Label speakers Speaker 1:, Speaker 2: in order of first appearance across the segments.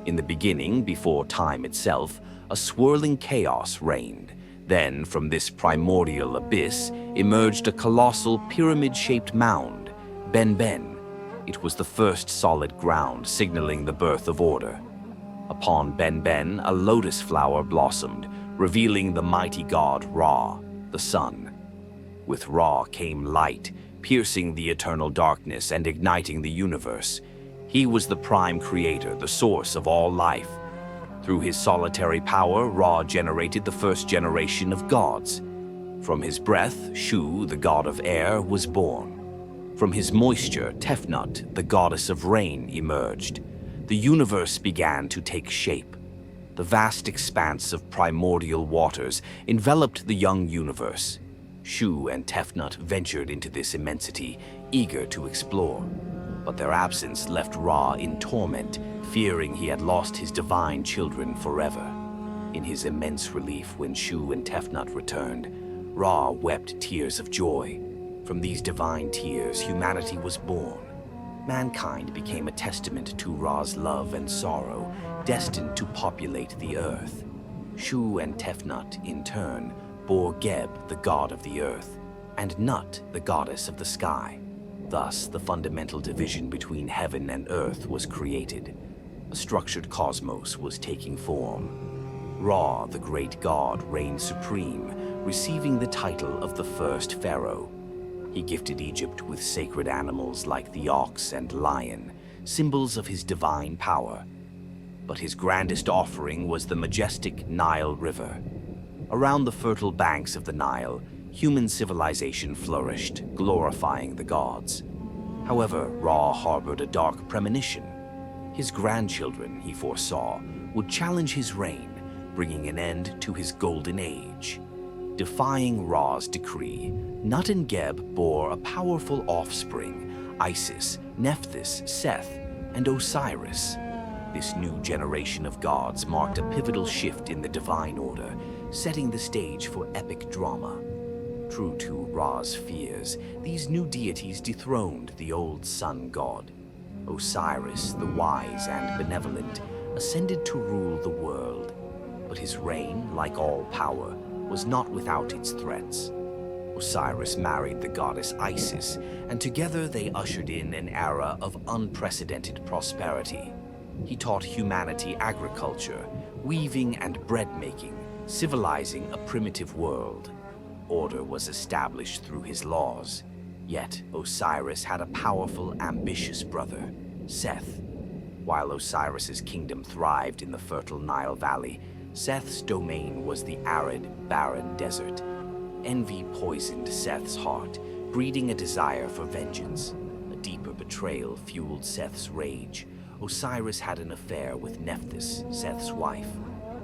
Speaker 1: In the beginning, before time itself, a swirling chaos reigned. Then, from this primordial abyss, emerged a colossal pyramid-shaped mound, Benben. It was the first solid ground, signaling the birth of order. Upon Benben, a lotus flower blossomed, revealing the mighty god Ra, the sun. With Ra came light, piercing the eternal darkness and igniting the universe. He was the prime creator, the source of all life. Through his solitary power, Ra generated the first generation of gods. From his breath, Shu, the god of air, was born. From his moisture, Tefnut, the goddess of rain, emerged. The universe began to take shape. The vast expanse of primordial waters enveloped the young universe. Shu and Tefnut ventured into this immensity, eager to explore. But their absence left Ra in torment, fearing he had lost his divine children forever. In his immense relief when Shu and Tefnut returned, Ra wept tears of joy. From these divine tears, humanity was born. Mankind became a testament to Ra's love and sorrow, destined to populate the earth. Shu and Tefnut, in turn, bore Geb, the god of the earth, and Nut, the goddess of the sky. Thus, the fundamental division between heaven and earth was created. A structured cosmos was taking form. Ra, the great god, reigned supreme, receiving the title of the first Pharaoh. He gifted Egypt with sacred animals like the ox and lion, symbols of his divine power. But his grandest offering was the majestic Nile River. Around the fertile banks of the Nile, human civilization flourished, glorifying the gods. However, Ra harbored a dark premonition. His grandchildren, he foresaw, would challenge his reign, bringing an end to his golden age. Defying Ra's decree, Nut and Geb bore a powerful offspring, Isis, Nephthys, Seth, and Osiris. This new generation of gods marked a pivotal shift in the divine order, setting the stage for epic drama. True to Ra's fears, these new deities dethroned the old sun god. Osiris, the wise and benevolent, ascended to rule the world. But his reign, like all power, was not without its threats. Osiris married the goddess Isis, and together they ushered in an era of unprecedented prosperity. He taught humanity agriculture, weaving and bread-making, civilizing a primitive world. Order was established through his laws. Yet Osiris had a powerful, ambitious brother, Seth. While Osiris's kingdom thrived in the fertile Nile Valley, Seth's domain was the arid, barren desert. Envy poisoned Seth's heart, breeding a desire for vengeance. A deeper betrayal fueled Seth's rage. Osiris had an affair with Nephthys, Seth's wife.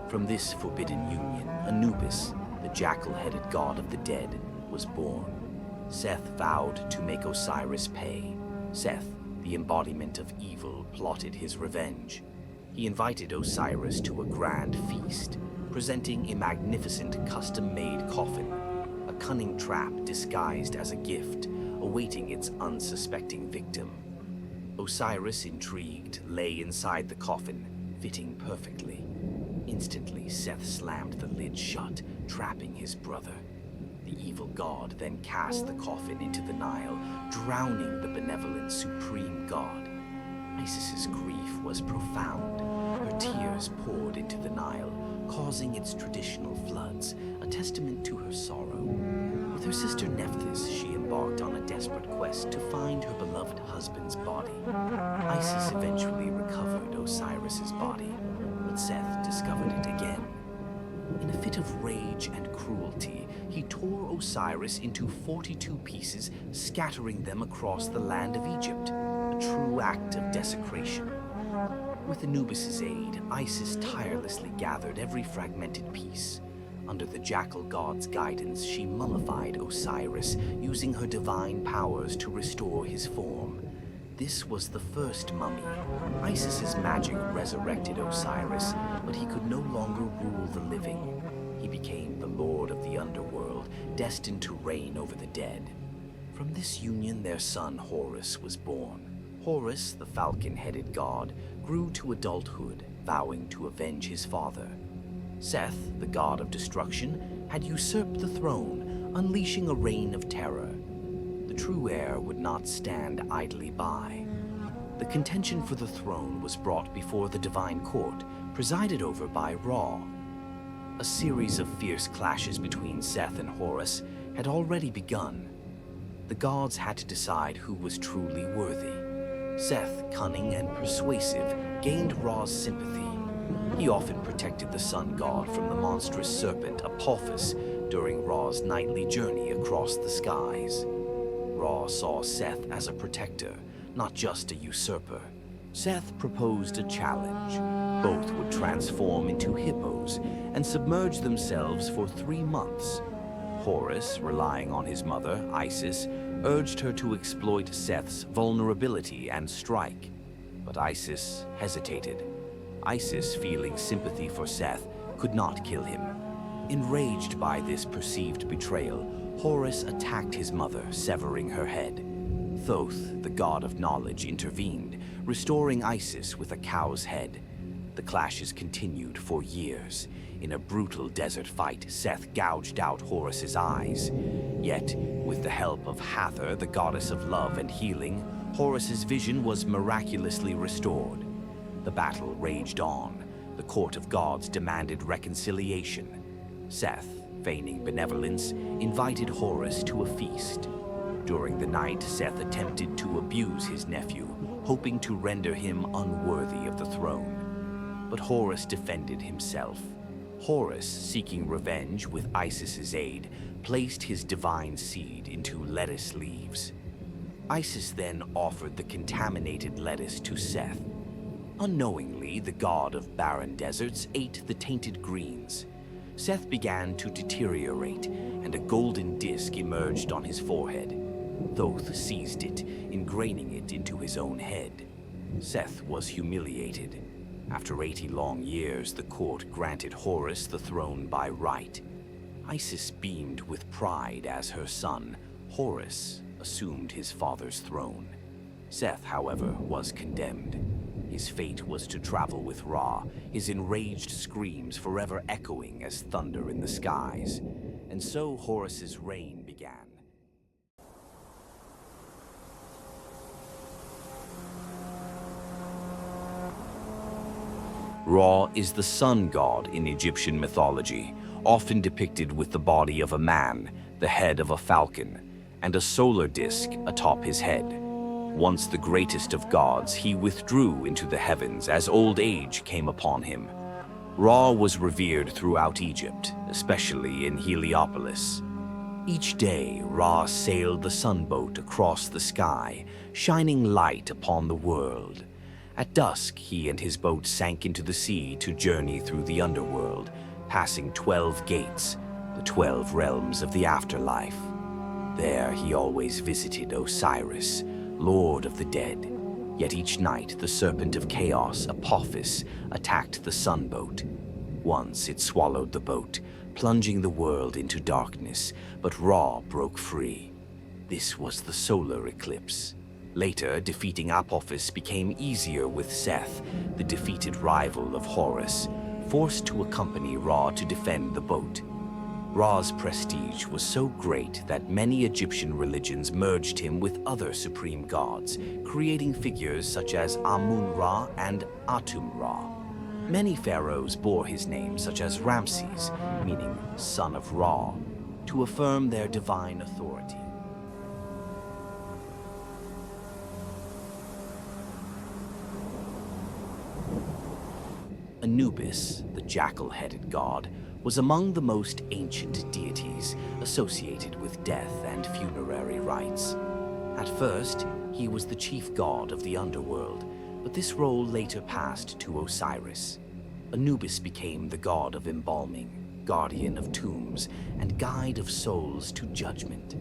Speaker 1: From this forbidden union, Anubis, the jackal-headed god of the dead, was born. Seth vowed to make Osiris pay. Seth, the embodiment of evil, plotted his revenge. He invited Osiris to a grand feast, presenting a magnificent custom-made coffin, a cunning trap disguised as a gift, awaiting its unsuspecting victim. Osiris, intrigued, lay inside the coffin, fitting perfectly. Instantly, Seth slammed the lid shut, trapping his brother. The evil god then cast the coffin into the Nile, drowning the benevolent supreme god. Isis's grief was profound. Her tears poured into the Nile, causing its traditional floods, a testament to her sorrow. With her sister Nephthys, she embarked on a desperate quest to find her beloved husband's body. Isis eventually recovered Osiris's body, but Seth discovered it again. In a fit of rage and cruelty, he tore Osiris into 42 pieces, scattering them across the land of Egypt, a true act of desecration. With Anubis's aid, Isis tirelessly gathered every fragmented piece. Under the jackal god's guidance, she mummified Osiris, using her divine powers to restore his form. This was the first mummy. Isis's magic resurrected Osiris, but he could no longer rule the living. He became the lord of the underworld, destined to reign over the dead. From this union, their son Horus was born. Horus, the falcon-headed god, grew to adulthood, vowing to avenge his father. Seth, the god of destruction, had usurped the throne, unleashing a reign of terror. The true heir would not stand idly by. The contention for the throne was brought before the divine court, presided over by Ra. A series of fierce clashes between Seth and Horus had already begun. The gods had to decide who was truly worthy. Seth, cunning and persuasive, gained Ra's sympathy. He often protected the sun god from the monstrous serpent Apophis during Ra's nightly journey across the skies. Ra saw Seth as a protector, not just a usurper. Seth proposed a challenge. Both would transform into hippos and submerge themselves for 3 months. Horus, relying on his mother, Isis, urged her to exploit Seth's vulnerability and strike. But Isis hesitated. Isis, feeling sympathy for Seth, could not kill him. Enraged by this perceived betrayal, Horus attacked his mother, severing her head. Thoth, the god of knowledge, intervened, restoring Isis with a cow's head. The clashes continued for years. In a brutal desert fight, Seth gouged out Horus's eyes. Yet, with the help of Hathor, the goddess of love and healing, Horus's vision was miraculously restored. The battle raged on. The court of gods demanded reconciliation. Seth, feigning benevolence, invited Horus to a feast. During the night, Seth attempted to abuse his nephew, hoping to render him unworthy of the throne. But Horus defended himself. Horus, seeking revenge with Isis's aid, placed his divine seed into lettuce leaves. Isis then offered the contaminated lettuce to Seth. Unknowingly, the god of barren deserts ate the tainted greens. Seth began to deteriorate, and a golden disc emerged on his forehead. Thoth seized it, ingraining it into his own head. Seth was humiliated. After 80 long years, the court granted Horus the throne by right. Isis beamed with pride as her son, Horus, assumed his father's throne. Seth, however, was condemned. His fate was to travel with Ra, his enraged screams forever echoing as thunder in the skies. And so Horus's reign began. Ra is the sun god in Egyptian mythology, often depicted with the body of a man, the head of a falcon, and a solar disk atop his head. Once the greatest of gods, he withdrew into the heavens as old age came upon him. Ra was revered throughout Egypt, especially in Heliopolis. Each day, Ra sailed the sunboat across the sky, shining light upon the world. At dusk, he and his boat sank into the sea to journey through the underworld, passing 12 gates, the 12 realms of the afterlife. There he always visited Osiris, lord of the dead. Yet each night the serpent of chaos, Apophis, attacked the sunboat. Once it swallowed the boat, plunging the world into darkness, but Ra broke free. This was the solar eclipse. Later, defeating Apophis became easier with Seth, the defeated rival of Horus, forced to accompany Ra to defend the boat. Ra's prestige was so great that many Egyptian religions merged him with other supreme gods, creating figures such as Amun-Ra and Atum-Ra. Many pharaohs bore his name, such as Ramses, meaning son of Ra, to affirm their divine authority. Anubis, the jackal-headed god, was among the most ancient deities associated with death and funerary rites. At first, he was the chief god of the underworld, but this role later passed to Osiris. Anubis became the god of embalming, guardian of tombs, and guide of souls to judgment.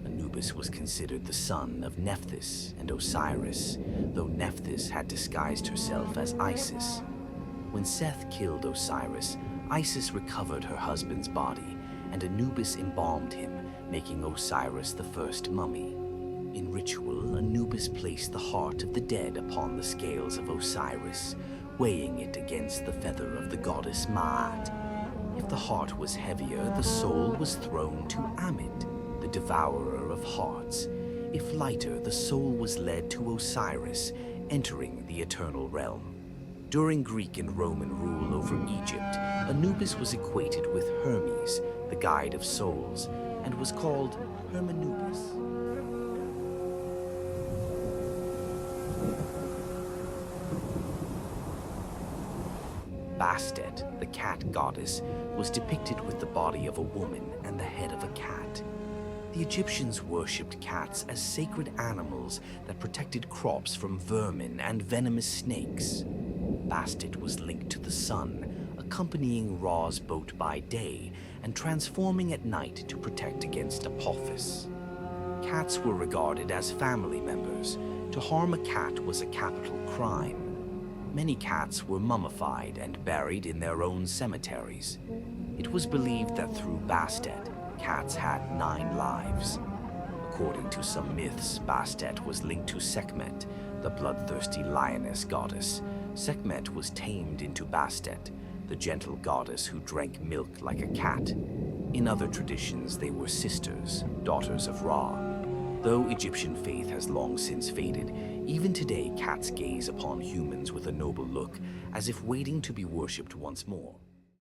Speaker 1: Anubis was considered the son of Nephthys and Osiris, though Nephthys had disguised herself as Isis. When Seth killed Osiris, Isis recovered her husband's body, and Anubis embalmed him, making Osiris the first mummy. In ritual, Anubis placed the heart of the dead upon the scales of Osiris, weighing it against the feather of the goddess Maat. If the heart was heavier, the soul was thrown to Amit, the devourer of hearts. If lighter, the soul was led to Osiris, entering the eternal realm. During Greek and Roman rule over Egypt, Anubis was equated with Hermes, the guide of souls, and was called Hermanubis. Bastet, the cat goddess, was depicted with the body of a woman and the head of a cat. The Egyptians worshipped cats as sacred animals that protected crops from vermin and venomous snakes. Bastet was linked to the sun, accompanying Ra's boat by day and transforming at night to protect against Apophis. Cats were regarded as family members. To harm a cat was a capital crime. Many cats were mummified and buried in their own cemeteries. It was believed that through Bastet, cats had 9 lives. According to some myths, Bastet was linked to Sekhmet, the bloodthirsty lioness goddess. Sekhmet was tamed into Bastet, the gentle goddess who drank milk like a cat. In other traditions, they were sisters, daughters of Ra. Though Egyptian faith has long since faded, even today cats gaze upon humans with a noble look, as if waiting to be worshipped once more.